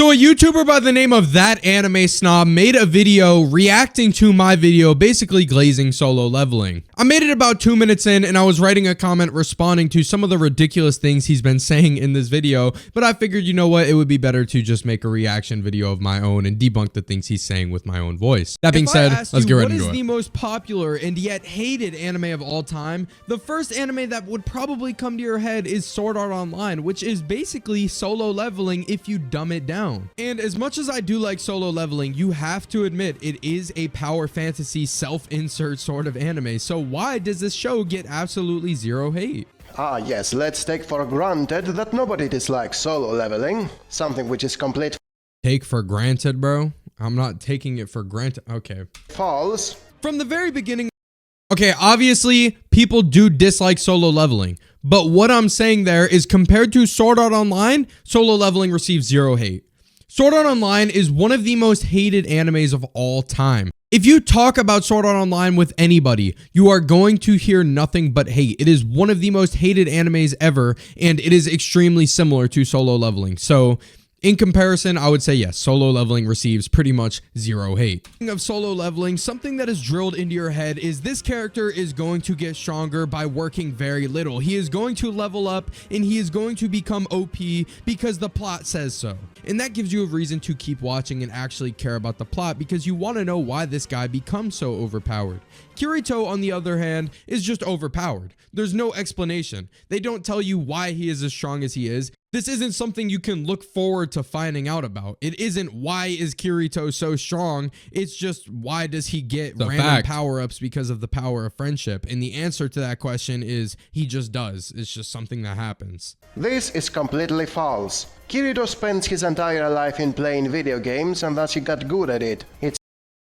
So a YouTuber by the name of That Anime Snob made a video reacting to my video, basically glazing Solo Leveling. I made it about 2 minutes in and I was writing a comment responding to some of the ridiculous things he's been saying in this video, but I figured, you know what, it would be better to just make a reaction video of my own and debunk the things he's saying with my own voice. That being said, let's get right into it. What is the most popular and yet hated anime of all time? The first anime that would probably come to your head is Sword Art Online, which is basically Solo Leveling if you dumb it down. And as much as I do like Solo Leveling, you have to admit it is a power fantasy self-insert sort of anime. So why does this show get absolutely zero hate? Ah yes, let's take for granted that nobody dislikes Solo Leveling, something which is complete Take for granted, bro? I'm not taking it for granted. Okay. false. From the very beginning. Okay, obviously, people do dislike Solo Leveling. But what I'm saying there is compared to Sword Art Online, Solo Leveling receives zero hate. Sword Art Online is one of the most hated animes of all time. If you talk about Sword Art Online with anybody, you are going to hear nothing but hate. It is one of the most hated animes ever, and it is extremely similar to Solo Leveling. So, in comparison, I would say yes, Solo Leveling receives pretty much zero hate. Speaking of Solo Leveling, something that is drilled into your head is this character is going to get stronger by working very little. He is going to level up and he is going to become OP because the plot says so. And that gives you a reason to keep watching and actually care about the plot because you want to know why this guy becomes so overpowered. Kirito, on the other hand, is just overpowered. There's no explanation. They don't tell you why he is as strong as he is. This isn't something you can look forward to finding out about. It isn't why is Kirito so strong. It's just why does he get random power-ups because of the power of friendship? And the answer to that question is he just does. It's just something that happens. This is completely false. Kirito spends his entire life in playing video games and thus he got good at it.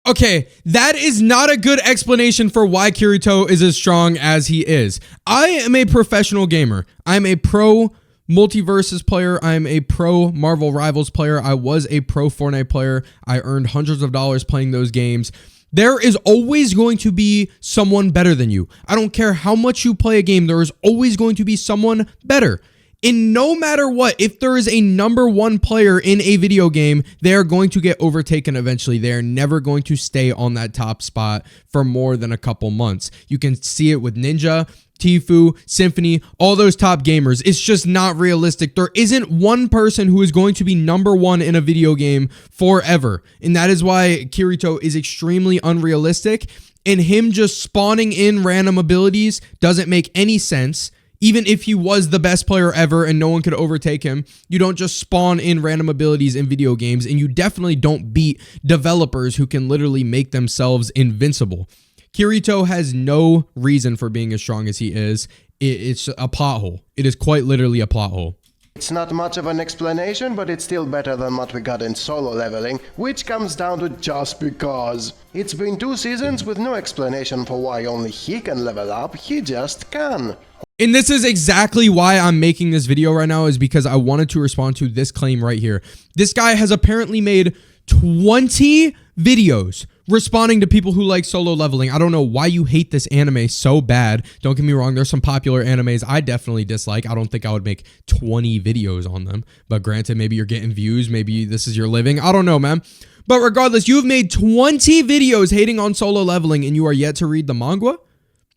Okay, that is not a good explanation for why Kirito is as strong as he is. I am a professional gamer. I'm a pro Multiverses player. I'm a pro Marvel Rivals player. I was a pro Fortnite player. I earned hundreds of dollars playing those games. There is always going to be someone better than you. I don't care how much you play a game. There is always going to be someone better. And no matter what, if there is a number one player in a video game, they are going to get overtaken eventually. They are never going to stay on that top spot for more than a couple months. You can see it with Ninja, Tfue, Symphony, all those top gamers. It's just not realistic. There isn't one person who is going to be number one in a video game forever. And that is why Kirito is extremely unrealistic. And him just spawning in random abilities doesn't make any sense. Even if he was the best player ever and no one could overtake him, you don't just spawn in random abilities in video games, and you definitely don't beat developers who can literally make themselves invincible. Kirito has no reason for being as strong as he is. It's a plot hole. It is quite literally a plot hole. It's not much of an explanation, but it's still better than what we got in Solo Leveling, which comes down to just because. It's been 2 seasons with no explanation for why only he can level up, he just can. And this is exactly why I'm making this video right now, is because I wanted to respond to this claim right here. This guy has apparently made 20 videos responding to people who like Solo Leveling. I don't know why you hate this anime so bad. Don't get me wrong, there's some popular animes I definitely dislike. I don't think I would make 20 videos on them. But granted, maybe you're getting views, maybe this is your living. I don't know, man. But regardless, you've made 20 videos hating on Solo Leveling and you are yet to read the manga?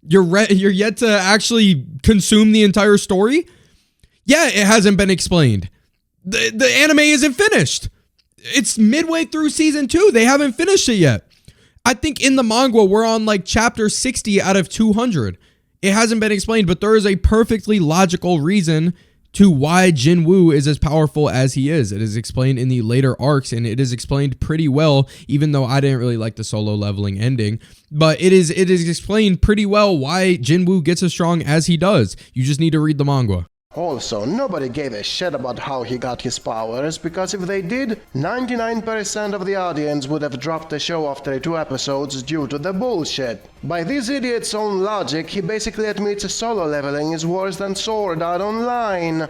You're yet to actually consume the entire story? Yeah, it hasn't been explained. The anime isn't finished. It's midway through season 2. They haven't finished it yet. I think in the manga, we're on like chapter 60 out of 200. It hasn't been explained, but there is a perfectly logical reason to why Jinwoo is as powerful as he is. It is explained in the later arcs, and it is explained pretty well, even though I didn't really like the Solo Leveling ending. But it is explained pretty well why Jinwoo gets as strong as he does. You just need to read the manga. Also, nobody gave a shit about how he got his powers, because if they did, 99% of the audience would have dropped the show after 2 episodes due to the bullshit. By this idiot's own logic, he basically admits Solo Leveling is worse than Sword Art Online.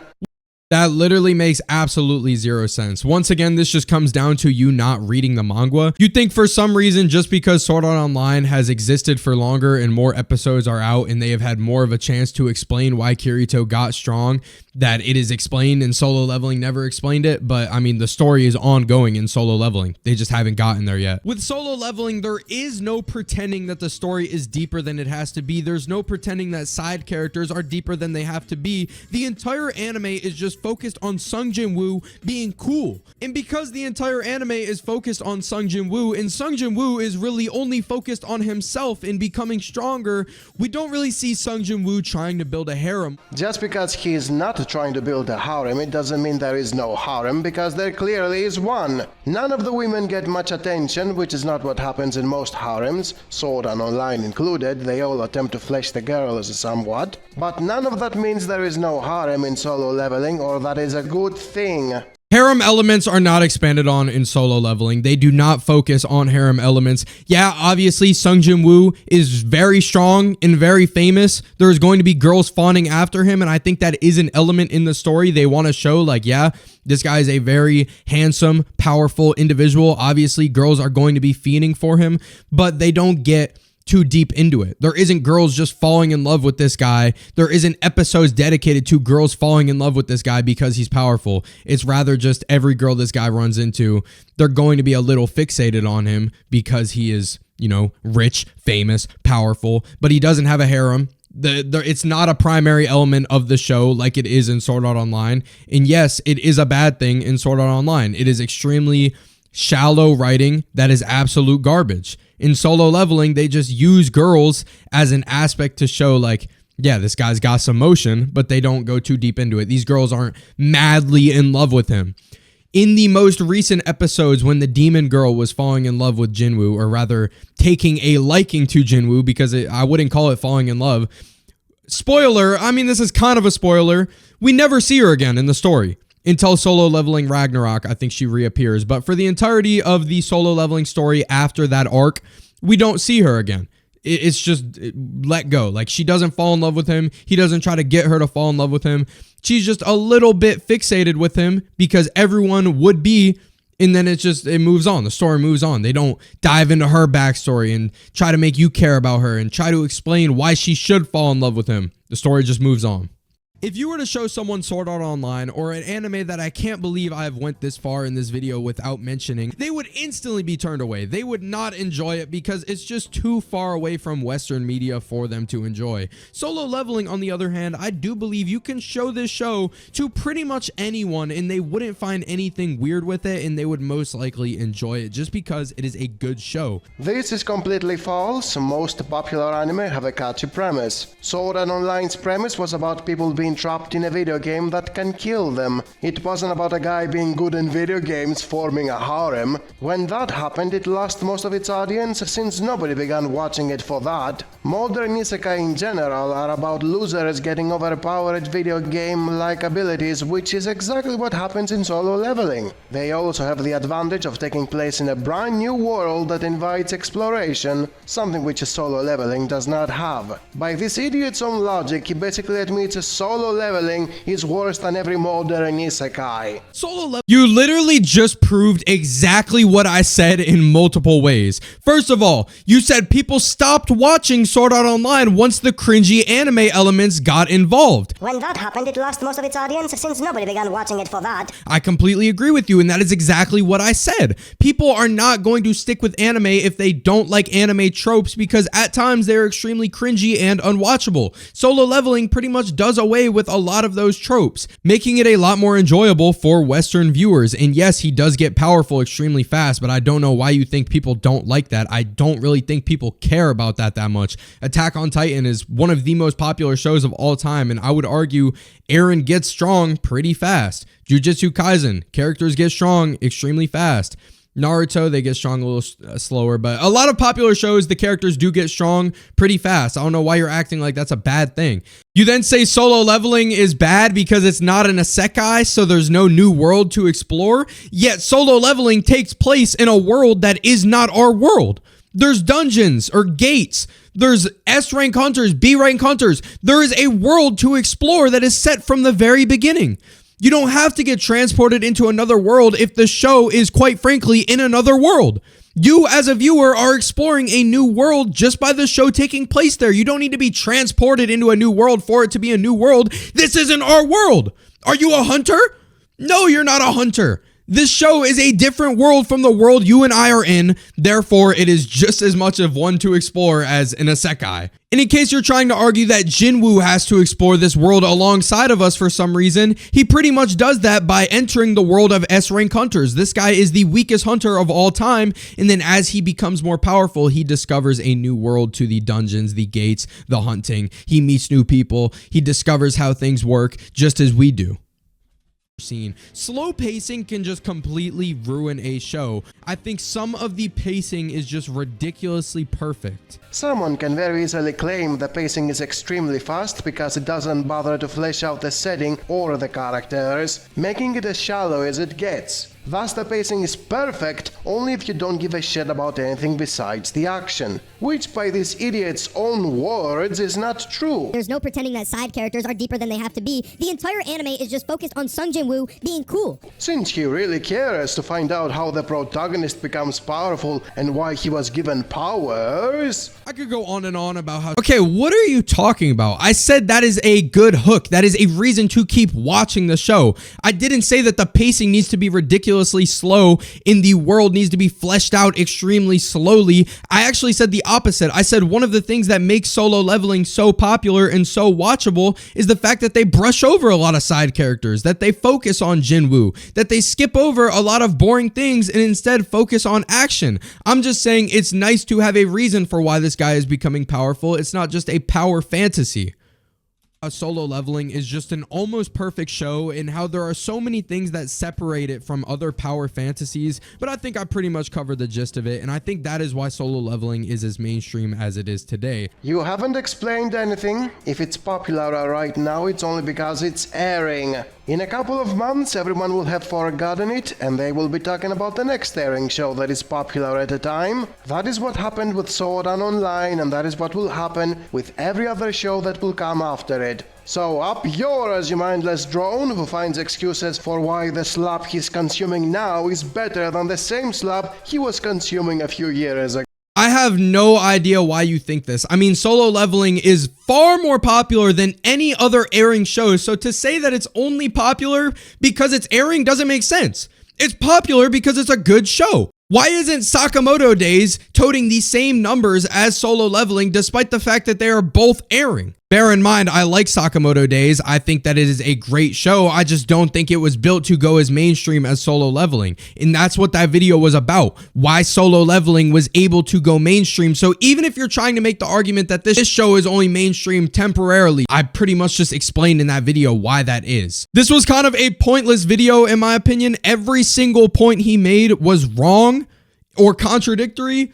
That literally makes absolutely zero sense. Once again, this just comes down to you not reading the manga. You think for some reason, just because Sword Art Online has existed for longer and more episodes are out and they have had more of a chance to explain why Kirito got strong, that it is explained and Solo Leveling never explained it, but I mean, the story is ongoing in Solo Leveling. They just haven't gotten there yet. With Solo Leveling, there is no pretending that the story is deeper than it has to be. There's no pretending that side characters are deeper than they have to be. The entire anime is just focused on Sung Jin-woo being cool. And because the entire anime is focused on Sung Jin-woo, and Sung Jin-woo is really only focused on himself and becoming stronger, we don't really see Sung Jin-woo trying to build a harem. Just because he is not trying to build a harem, it doesn't mean there is no harem, because there clearly is one. None of the women get much attention, which is not what happens in most harems, Sword and Online included. They all attempt to flesh the girls somewhat. But none of that means there is no harem in Solo Leveling, or that is a good thing. Harem elements are not expanded on in Solo Leveling. They do not focus on harem elements. Yeah, obviously, Sung Jin-woo is very strong and very famous. There's going to be girls fawning after him, and I think that is an element in the story. They want to show, like, yeah, this guy is a very handsome, powerful individual. Obviously, girls are going to be fiending for him, but they don't get too deep into it. There isn't girls just falling in love with this guy. There isn't episodes dedicated to girls falling in love with this guy because he's powerful. It's rather just every girl this guy runs into, they're going to be a little fixated on him because he is, you know, rich, famous, powerful, but he doesn't have a harem. It's not a primary element of the show like it is in Sword Art Online. And yes, it is a bad thing in Sword Art Online. It is extremely shallow writing that is absolute garbage. In Solo Leveling, they just use girls as an aspect to show, like, yeah, this guy's got some motion, but they don't go too deep into it. These girls aren't madly in love with him. In the most recent episodes, when the demon girl was falling in love with Jinwoo, or rather taking a liking to Jinwoo, because I wouldn't call it falling in love. Spoiler, I mean, this is kind of a spoiler. We never see her again in the story. Until Solo Leveling Ragnarok, I think she reappears. But for the entirety of the Solo Leveling story after that arc, we don't see her again. It's just let go. Like, she doesn't fall in love with him. He doesn't try to get her to fall in love with him. She's just a little bit fixated with him because everyone would be, and then it moves on. The story moves on. They don't dive into her backstory and try to make you care about her and try to explain why she should fall in love with him. The story just moves on. If you were to show someone Sword Art Online or an anime that I can't believe I've went this far in this video without mentioning, they would instantly be turned away. They would not enjoy it because it's just too far away from Western media for them to enjoy. Solo Leveling, on the other hand, I do believe you can show this show to pretty much anyone and they wouldn't find anything weird with it, and they would most likely enjoy it just because it is a good show. This is completely false. Most popular anime have a catchy premise. Sword Art Online's premise was about people being trapped in a video game that can kill them. It wasn't about a guy being good in video games forming a harem. When that happened, it lost most of its audience since nobody began watching it for that. Modern isekai in general are about losers getting overpowered video game-like abilities, which is exactly what happens in Solo Leveling. They also have the advantage of taking place in a brand new world that invites exploration, something which Solo Leveling does not have. By this idiot's own logic, he basically admits Solo Leveling is worse than every modern isekai. You literally just proved exactly what I said in multiple ways. First of all, you said people stopped watching Sword Art Online once the cringy anime elements got involved. When that happened, it lost most of its audience since nobody began watching it for that. I completely agree with you, and that is exactly what I said. People are not going to stick with anime if they don't like anime tropes because at times they're extremely cringy and unwatchable. Solo Leveling pretty much does away with a lot of those tropes, making it a lot more enjoyable for Western viewers. And yes, he does get powerful extremely fast, but I don't know why you think people don't like that. I don't really think people care about that much. Attack on Titan is one of the most popular shows of all time, and I would argue Eren gets strong pretty fast. Jujutsu Kaisen, characters get strong extremely fast. Naruto, they get strong a little slower, but a lot of popular shows, the characters do get strong pretty fast. I don't know why you're acting like that's a bad thing. You then say Solo Leveling is bad because it's not an isekai, so there's no new world to explore, yet Solo Leveling takes place in a world that is not our world. There's dungeons or gates. There's S rank hunters, B rank hunters. There is a world to explore that is set from the very beginning. You don't have to get transported into another world if the show is, quite frankly, in another world. You, as a viewer, are exploring a new world just by the show taking place there. You don't need to be transported into a new world for it to be a new world. This isn't our world. Are you a hunter? No, you're not a hunter. This show is a different world from the world you and I are in. Therefore, it is just as much of one to explore as an isekai. And in case you're trying to argue that Jinwoo has to explore this world alongside of us for some reason, he pretty much does that by entering the world of S-rank hunters. This guy is the weakest hunter of all time, and then as he becomes more powerful, he discovers a new world to the dungeons, the gates, the hunting. He meets new people. He discovers how things work, just as we do. Scene. Slow pacing can just completely ruin a show. I think some of the pacing is just ridiculously perfect. Someone can very easily claim the pacing is extremely fast because it doesn't bother to flesh out the setting or the characters, making it as shallow as it gets. Thus the pacing is perfect only if you don't give a shit about anything besides the action, which by this idiot's own words is not true. There's no pretending that side characters are deeper than they have to be. The entire anime is just focused on Sung Jin-woo being cool. Since he really cares to find out how the protagonist becomes powerful and why he was given powers... I could go on and on about how... Okay, what are you talking about? I said that is a good hook. That is a reason to keep watching the show. I didn't say that the pacing needs to be ridiculously slow and the world needs to be fleshed out extremely slowly. I actually said the opposite. I said one of the things that makes Solo Leveling so popular and so watchable is the fact that they brush over a lot of side characters, that they focus on Jinwoo, that they skip over a lot of boring things and instead focus on action. I'm just saying it's nice to have a reason for why this guy is becoming powerful. It's not just a power fantasy. Solo Leveling is just an almost perfect show and how there are so many things that separate it from other power fantasies, but I think I pretty much covered the gist of it, and I think that is why Solo Leveling is as mainstream as it is today. You haven't explained anything. If it's popular right now, it's only because it's airing. In a couple of months, everyone will have forgotten it, and they will be talking about the next airing show that is popular at the time. That is what happened with Sword Art Online, and that is what will happen with every other show that will come after it. So up yours, you mindless drone who finds excuses for why the slop he's consuming now is better than the same slop he was consuming a few years ago. I have no idea why you think this. I mean, Solo Leveling is far more popular than any other airing show, so to say that it's only popular because it's airing doesn't make sense. It's popular because it's a good show. Why isn't Sakamoto Days toting the same numbers as Solo Leveling despite the fact that they are both airing? Bear in mind, I like Sakamoto Days. I think that it is a great show. I just don't think it was built to go as mainstream as Solo Leveling. And that's what that video was about. Why Solo Leveling was able to go mainstream. So even if you're trying to make the argument that this show is only mainstream temporarily, I pretty much just explained in that video why that is. This was kind of a pointless video in my opinion. Every single point he made was wrong or contradictory.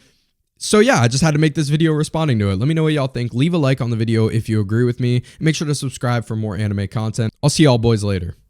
So yeah, I just had to make this video responding to it. Let me know what y'all think. Leave a like on the video if you agree with me. Make sure to subscribe for more anime content. I'll see y'all boys later.